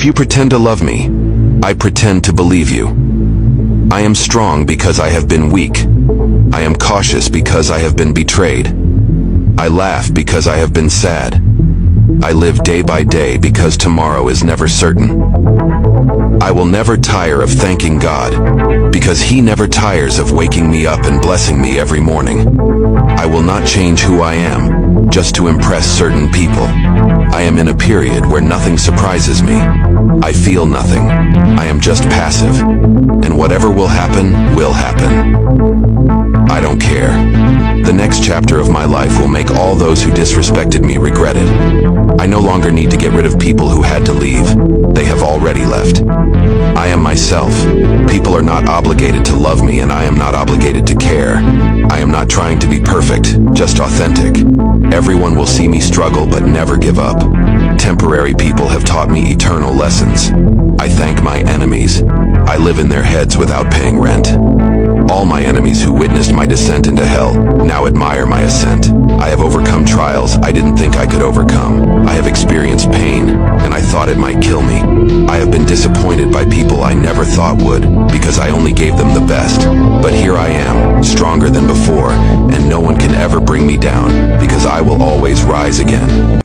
If you pretend to love me, I pretend to believe you. I am strong because I have been weak. I am cautious because I have been betrayed. I laugh because I have been sad. I live day by day because tomorrow is never certain. I will never tire of thanking God, because He never tires of waking me up and blessing me every morning. I will not change who I am, just to impress certain people. I am in a period where nothing surprises me. I feel nothing. I am just passive. And whatever will happen, will happen. I don't care. The next chapter of my life will make all those who disrespected me regret it. I no longer need to get rid of people who had to leave. They have already left. I am myself. People are not obligated to love me, and I am not obligated to care. I am not trying to be perfect, just authentic. Everyone will see me struggle but never give up. Temporary people have taught me eternal lessons. I thank my enemies. I live in their heads without paying rent. All my enemies who witnessed my descent into hell now admire my ascent. I have overcome trials I didn't think I could overcome. I have experienced pain, and I thought it might kill me. I have been disappointed by people I never thought would, because I only gave them the best. But here I am, stronger than before, and no one can ever bring me down, because I will always rise again.